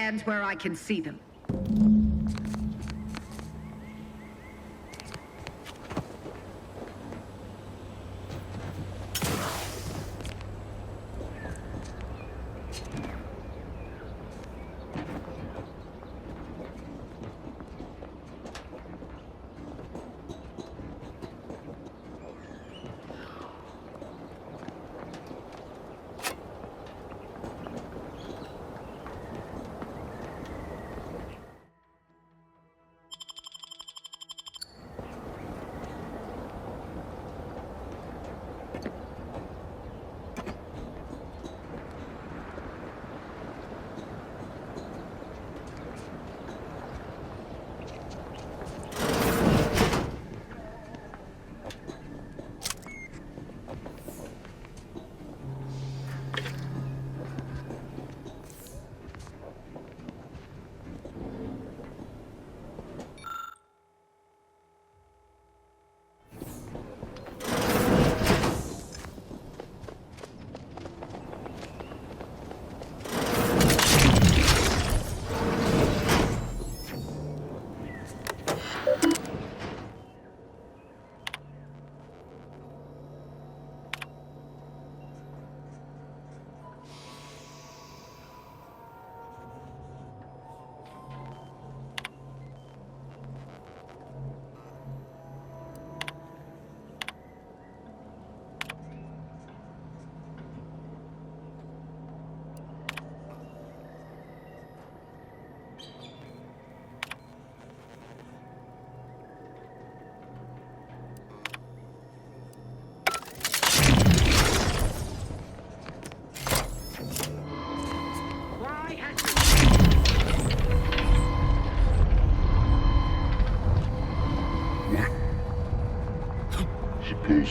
hands where I can see them.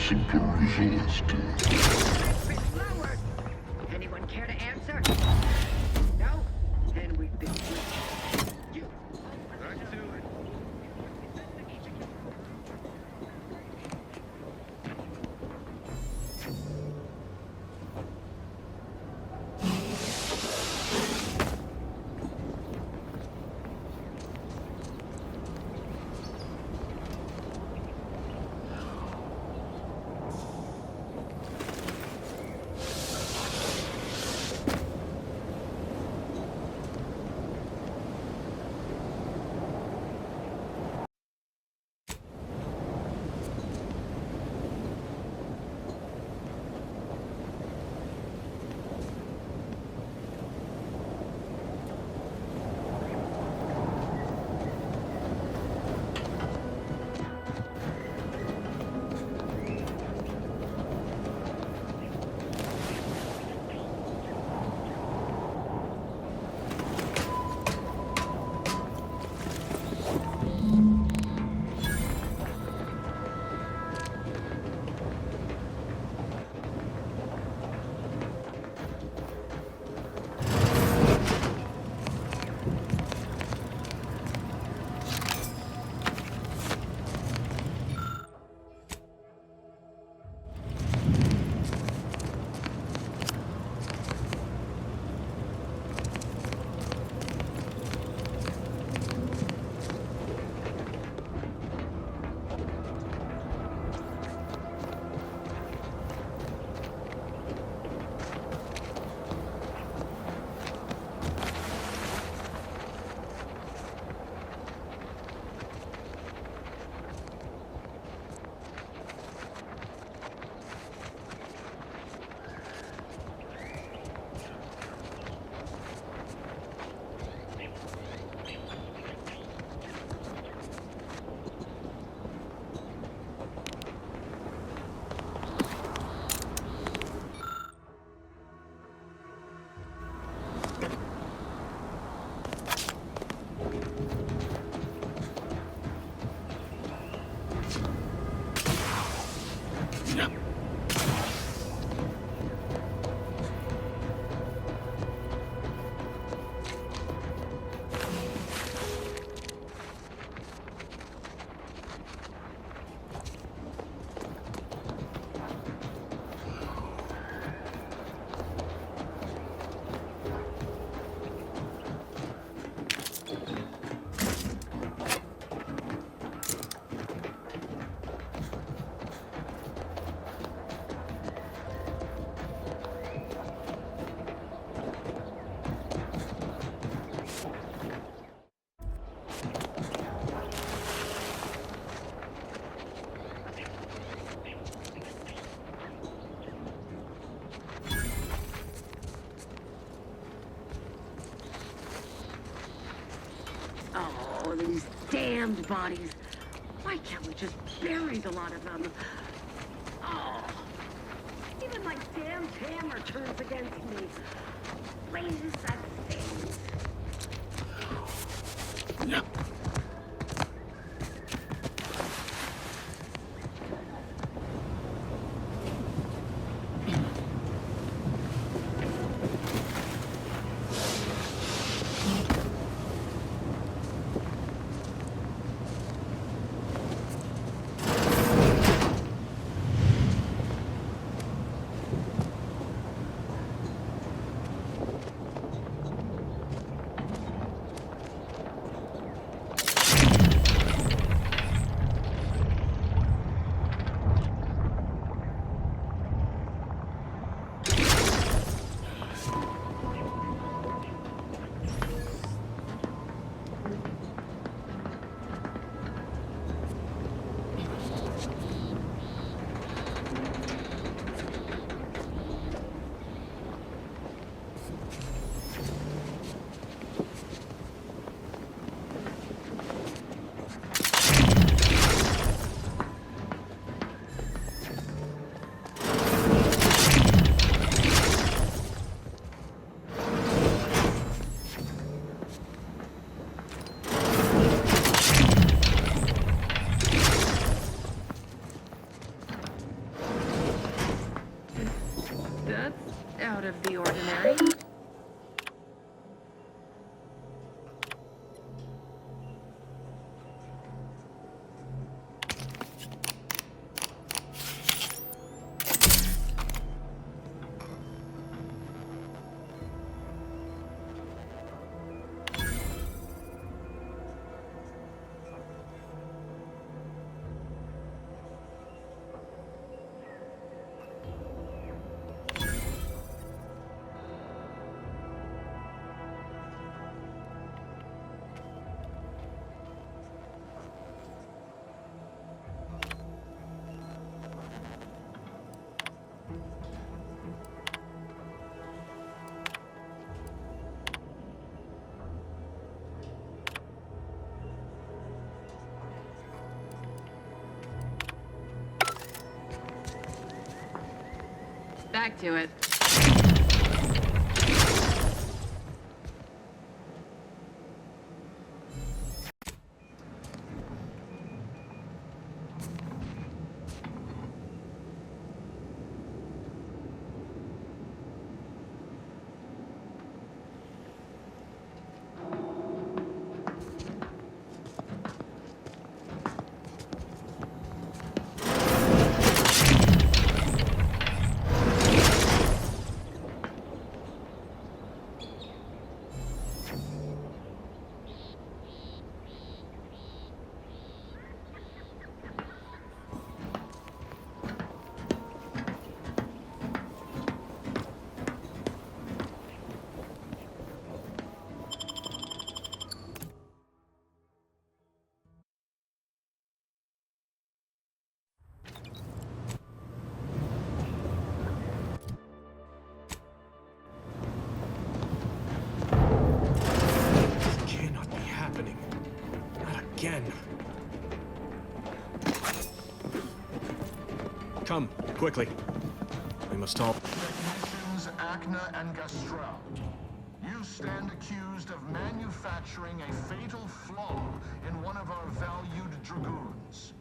Simple results to anyone care to answer? No? Then we've been you. Right to it. these damned bodies. Why can't we just bury the lot of them? Oh, even my damn camera turns against me. Latest things. Yeah. Out of the ordinary. Back to it. Again. Come, quickly. We must all... Technicians Acna and Gastrell. You stand accused of manufacturing a fatal flaw in one of our valued dragoons.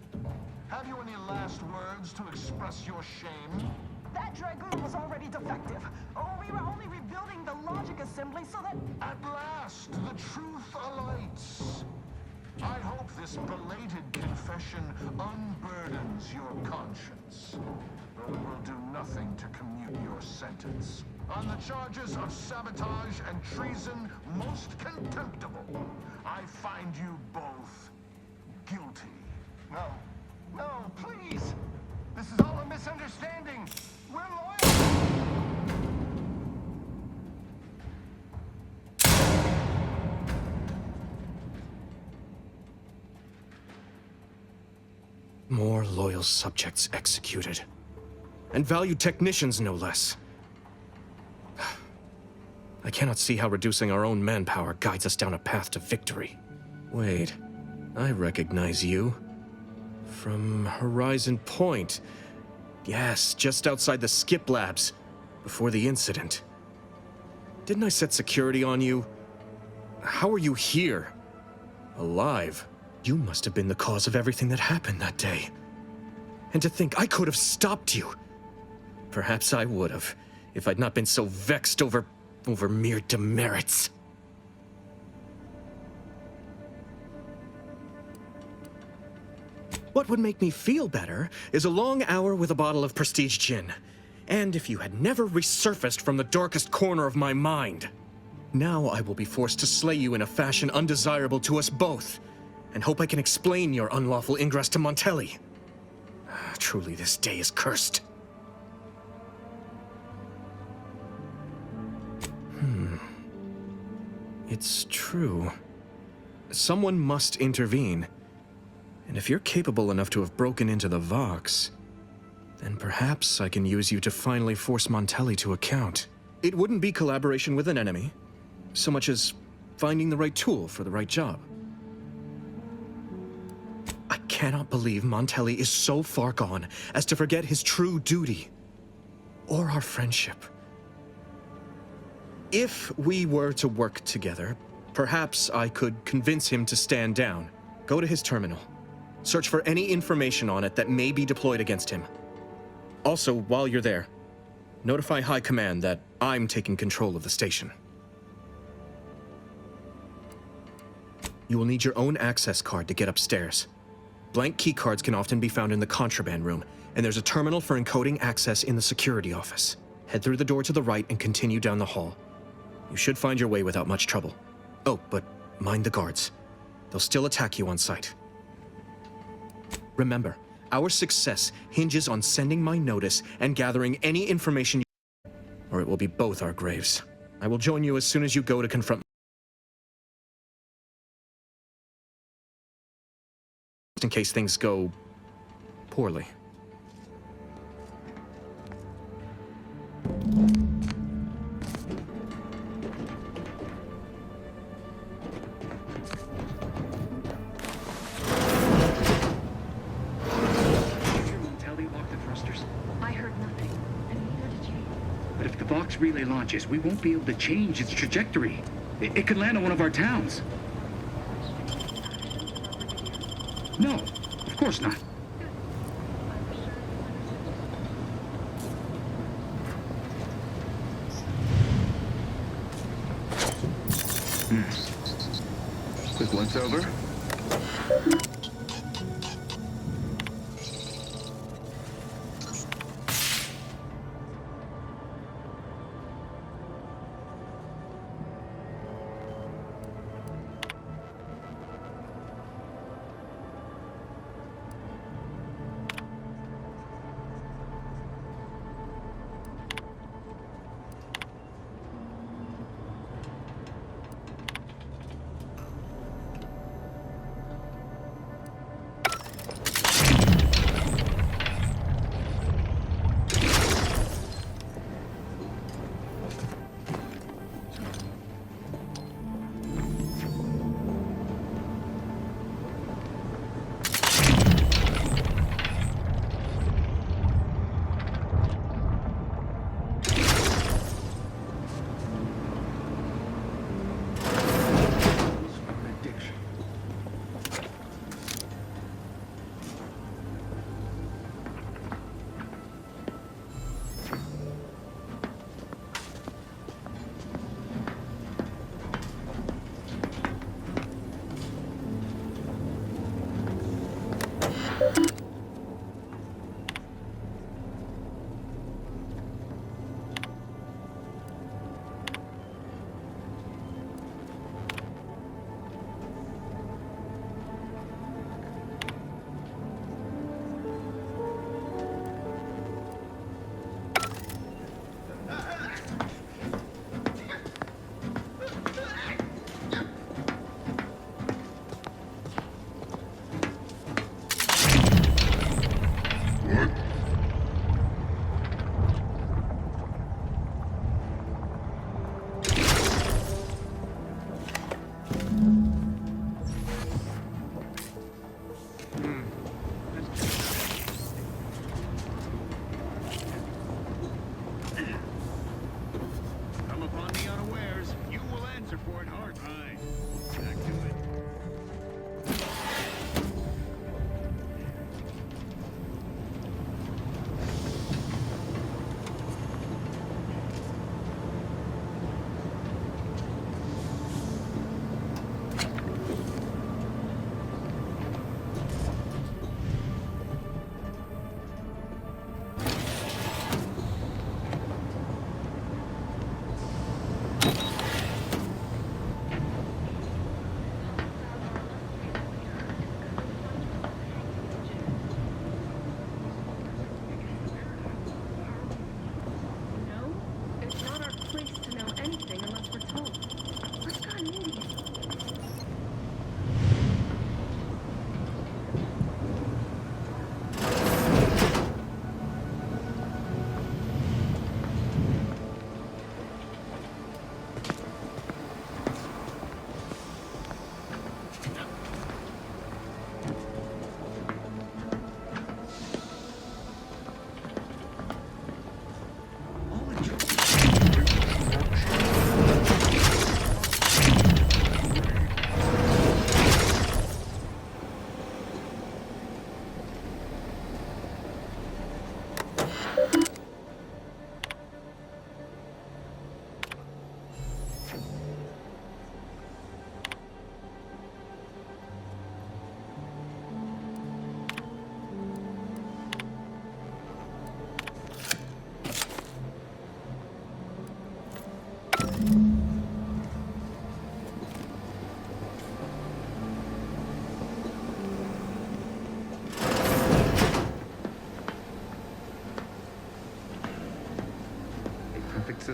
Have you any last words to express your shame? That dragoon was already defective. Oh, we were only rebuilding the logic assembly so that... At last, the truth alights. I hope this belated confession unburdens your conscience, though it will do nothing to commute your sentence. On the charges of sabotage and treason most contemptible, I find you both guilty. No, please! This is all a misunderstanding! We're loyal! More loyal subjects executed. And valued technicians, no less. I cannot see how reducing our own manpower guides us down a path to victory. Wait, I recognize you. From Horizon Point. Yes, just outside the Skip Labs, before the incident. Didn't I set security on you? How are you here? Alive? You must have been the cause of everything that happened that day. And to think I could have stopped you. Perhaps I would have, if I'd not been so vexed over mere demerits. What would make me feel better is a long hour with a bottle of prestige gin. And if you had never resurfaced from the darkest corner of my mind. Now I will be forced to slay you in a fashion undesirable to us both, and hope I can explain your unlawful ingress to Montelli. Truly, this day is cursed. It's true. Someone must intervene. And if you're capable enough to have broken into the Vox, then perhaps I can use you to finally force Montelli to account. It wouldn't be collaboration with an enemy, so much as finding the right tool for the right job. I cannot believe Montelli is so far gone as to forget his true duty, or our friendship. If we were to work together, perhaps I could convince him to stand down. Go to his terminal. Search for any information on it that may be deployed against him. Also, while you're there, notify High Command that I'm taking control of the station. You will need your own access card to get upstairs. Blank keycards can often be found in the contraband room, and there's a terminal for encoding access in the security office. Head through the door to the right and continue down the hall. You should find your way without much trouble. Oh, but mind the guards. They'll still attack you on sight. Remember, our success hinges on sending my notice and gathering any information or it will be both our graves. I will join you as soon as you go to confront in case things go poorly. Vox Relay launches, we won't be able to change its trajectory. It could land on one of our towns. No, of course not. Quick once over.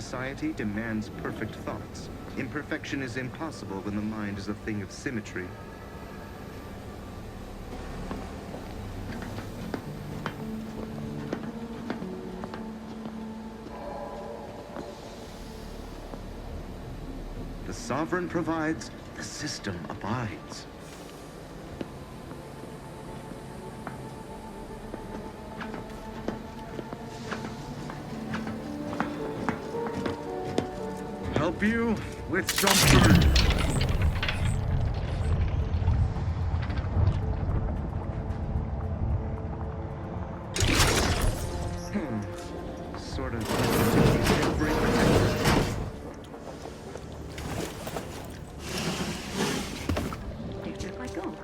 society demands perfect thoughts. Imperfection is impossible when the mind is a thing of symmetry. The sovereign provides, the system abides. Help you with something. Sort of. If I go,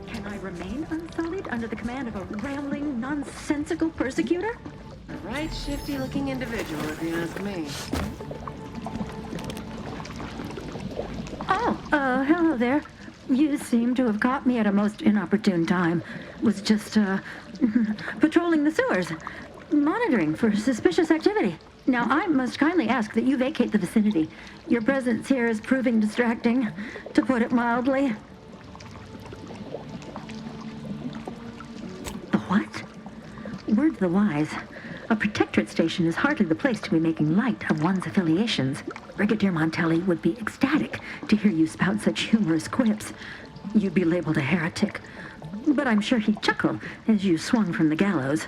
can I remain unsullied under the command of a rambling, nonsensical persecutor? A right shifty-looking individual, if you ask me. Oh, hello there. You seem to have caught me at a most inopportune time. Was just, patrolling the sewers, monitoring for suspicious activity. Now, I must kindly ask that you vacate the vicinity. Your presence here is proving distracting, to put it mildly. The what? Word to the wise. A protectorate station is hardly the place to be making light of one's affiliations. Brigadier Montelli would be ecstatic to hear you spout such humorous quips. You'd be labeled a heretic. But I'm sure he'd chuckle as you swung from the gallows.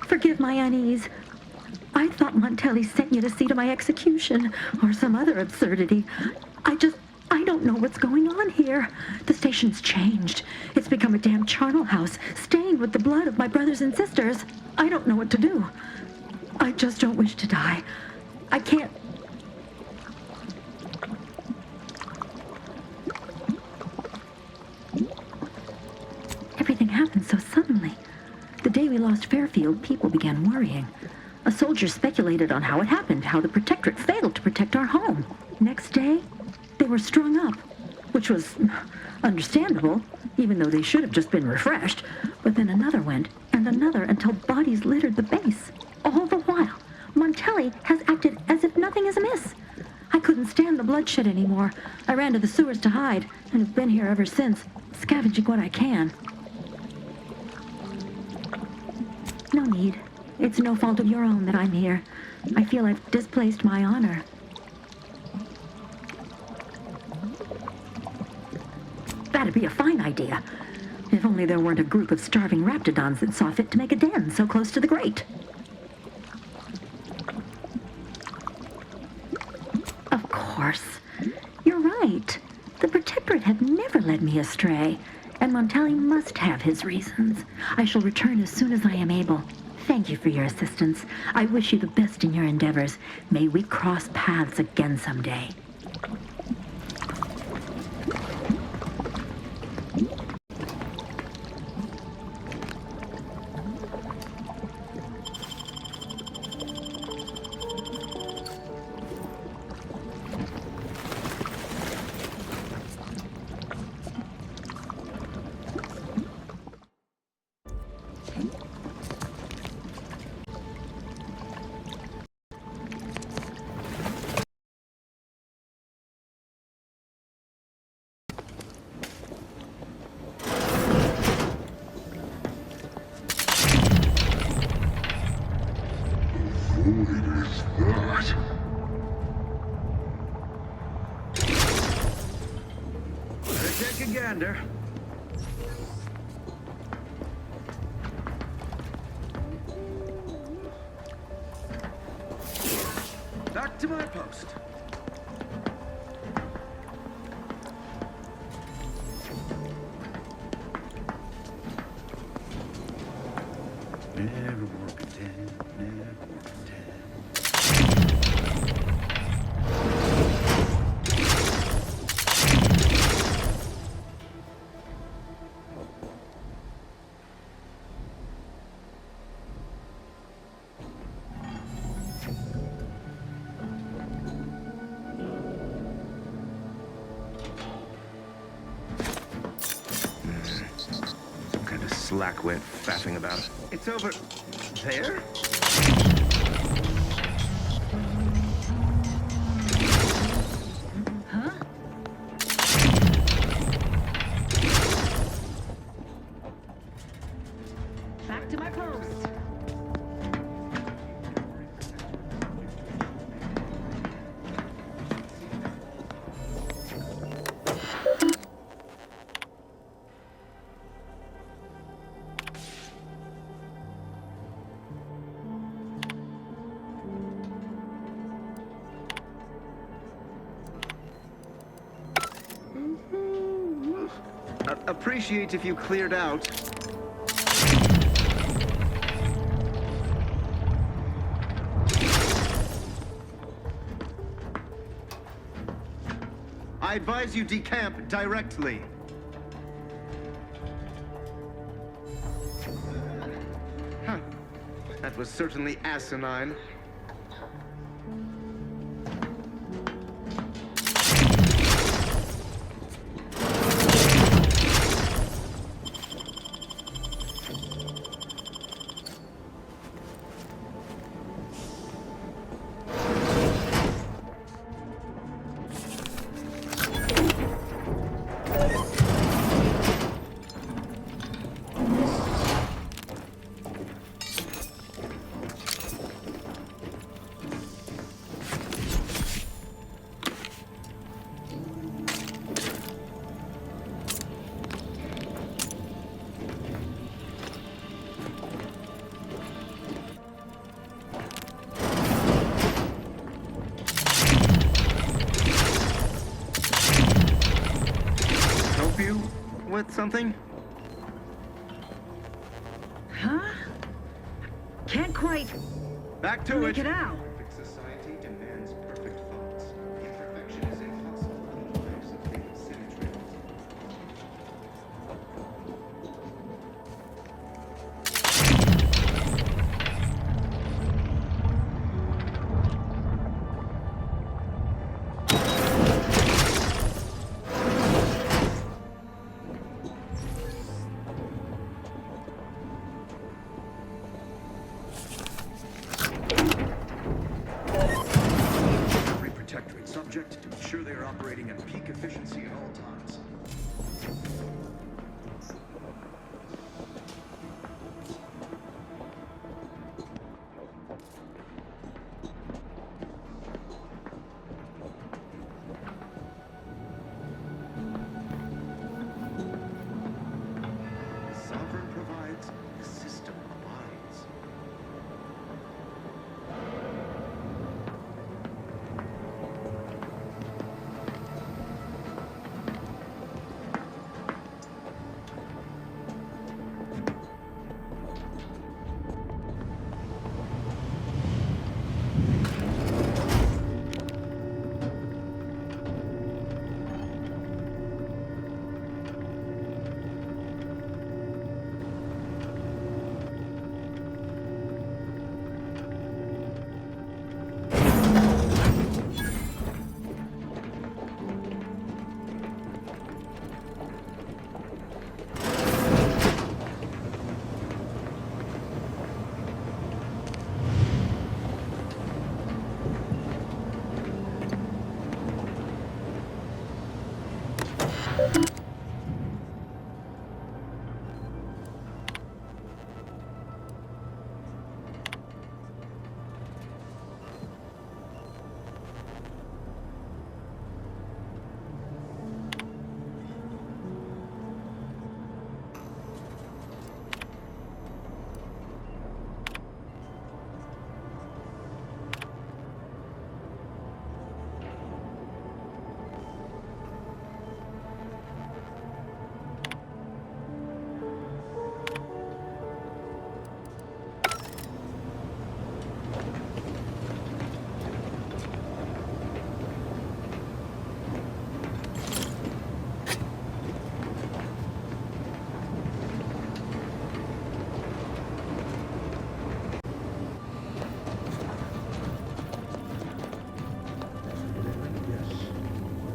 Forgive my unease. I thought Montelli sent you to see to my execution, or some other absurdity. I don't know what's going on here. The station's changed. It's become a damn charnel house, stained with the blood of my brothers and sisters. I don't know what to do. I just don't wish to die. I can't... Everything happened so suddenly. The day we lost Fairfield, people began worrying. A soldier speculated on how it happened, how the Protectorate failed to protect our home. Next day, they were strung up, which was understandable, even though they should have just been refreshed. But then another went, and another, until bodies littered the base. All the while, Montelli has acted as if nothing is amiss. I couldn't stand the bloodshed anymore. I ran to the sewers to hide, and have been here ever since, scavenging what I can. No need. It's no fault of your own that I'm here. I feel I've displaced my honor. That'd be a fine idea. If only there weren't a group of starving raptidons that saw fit to make a den so close to the grate. Of course. You're right. The Protectorate have never led me astray, and Montelli must have his reasons. I shall return as soon as I am able. Thank you for your assistance. I wish you the best in your endeavors. May we cross paths again someday. Take a gander. Back to my post. Never more content, never more content. slackwit faffing about. It's over there? Back to my post. Appreciate if you cleared out. I advise you decamp directly. Huh. That was certainly asinine. With something? Huh? Can't quite Back to make it. it out. Perfect society demands perfect thoughts. Imperfection is impossible in the lives of things symmetry. Subject to ensure they are operating at peak efficiency at all times. The sovereign provides, the system abides.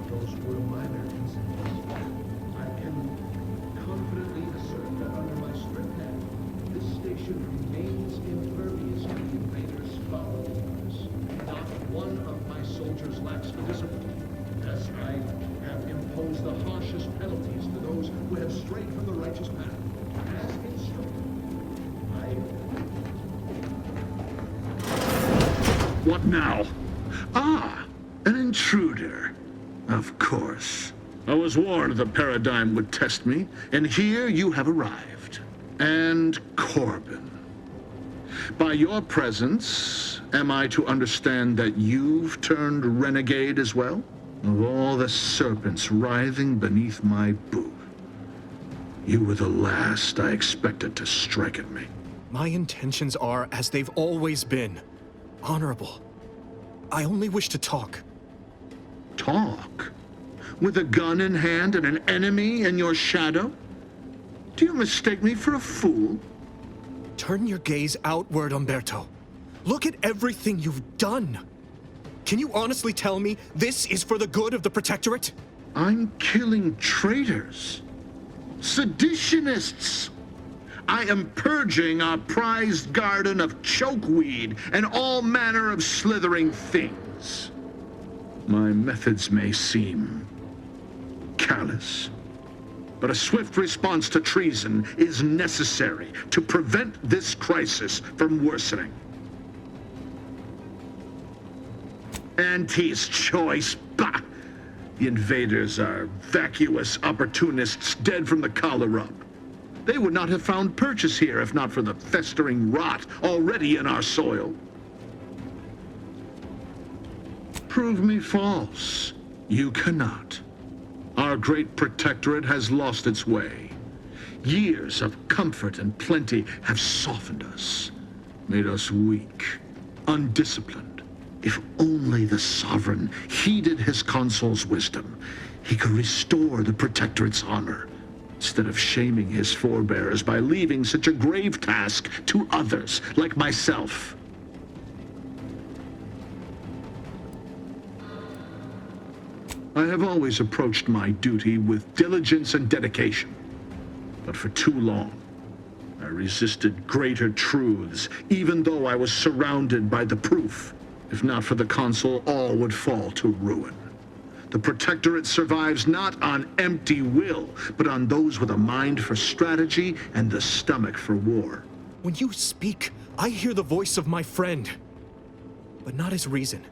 Those were minor incidents. I can confidently assert that under my strip head. This station remains impervious to the invaders' foul wars. Not one of my soldiers lacks for discipline. Yes, I have imposed the harshest penalties to those who have strayed from the righteous path. As instructed, What now? Ah, an intruder. Of course. I was warned the paradigm would test me, and here you have arrived. And Corbin. By your presence, am I to understand that you've turned renegade as well? Of all the serpents writhing beneath my boot, you were the last I expected to strike at me. My intentions are as they've always been. Honorable. I only wish to talk. Talk? With a gun in hand and an enemy in your shadow? Do you mistake me for a fool? Turn your gaze outward, Umberto. Look at everything you've done. Can you honestly tell me this is for the good of the Protectorate? I'm killing traitors. Seditionists. I am purging our prized garden of chokeweed and all manner of slithering things. My methods may seem callous, but a swift response to treason is necessary to prevent this crisis from worsening. Auntie's choice, bah! The invaders are vacuous opportunists dead from the collar up. They would not have found purchase here if not for the festering rot already in our soil. Prove me false. You cannot. Our great protectorate has lost its way. Years of comfort and plenty have softened us, made us weak, undisciplined. If only the sovereign heeded his consul's wisdom, he could restore the protectorate's honor, instead of shaming his forebears by leaving such a grave task to others like myself. I have always approached my duty with diligence and dedication, but for too long, I resisted greater truths, even though I was surrounded by the proof. If not for the consul, all would fall to ruin. The Protectorate survives not on empty will, but on those with a mind for strategy and the stomach for war. When you speak, I hear the voice of my friend, but not his reason.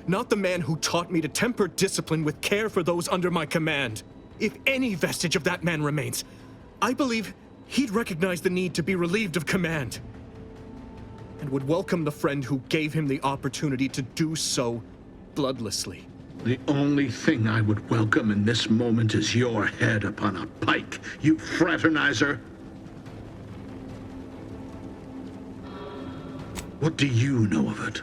Not the man who taught me to temper discipline with care for those under my command. If any vestige of that man remains, I believe he'd recognize the need to be relieved of command, and would welcome the friend who gave him the opportunity to do so bloodlessly. The only thing I would welcome in this moment is your head upon a pike, you fraternizer. What do you know of it?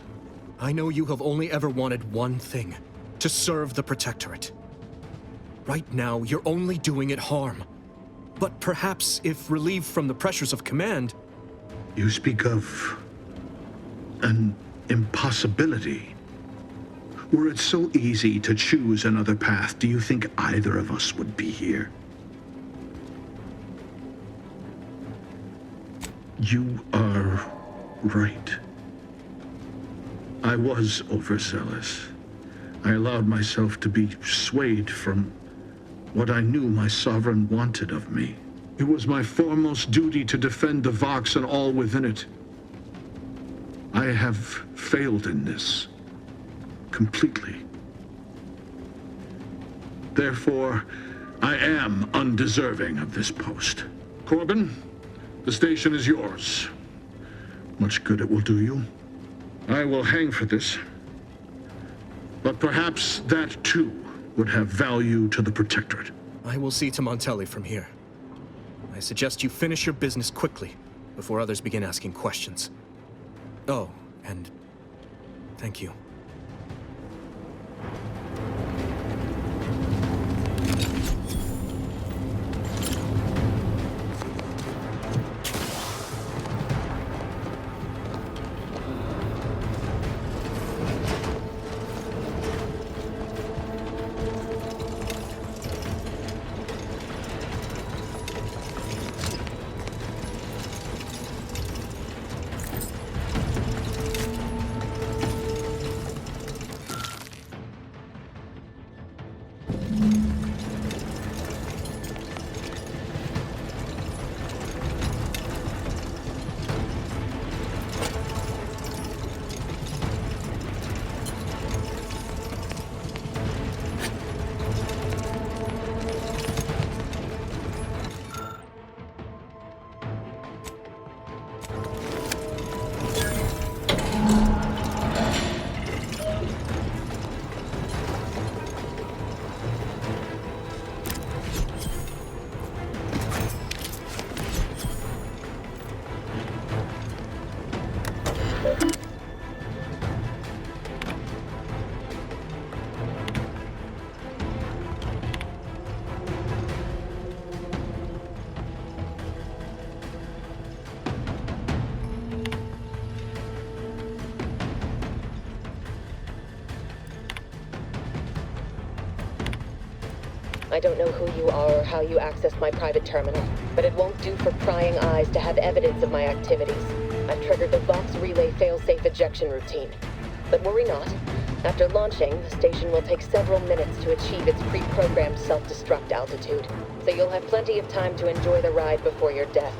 I know you have only ever wanted one thing, to serve the Protectorate. Right now, you're only doing it harm. But perhaps if relieved from the pressures of command... You speak of an impossibility. Were it so easy to choose another path, do you think either of us would be here? You are right. I was overzealous. I allowed myself to be swayed from what I knew my sovereign wanted of me. It was my foremost duty to defend the Vox and all within it. I have failed in this. Completely. Therefore, I am undeserving of this post. Corbin, the station is yours. Much good it will do you. I will hang for this. But perhaps that, too, would have value to the Protectorate. I will see to Montelli from here. I suggest you finish your business quickly, before others begin asking questions. Oh, and thank you. I don't know who you are or how you access my private terminal, but it won't do for prying eyes to have evidence of my activities. I've triggered the Vox Relay fail-safe ejection routine. But worry not. After launching, the station will take several minutes to achieve its pre-programmed self-destruct altitude, so you'll have plenty of time to enjoy the ride before your death.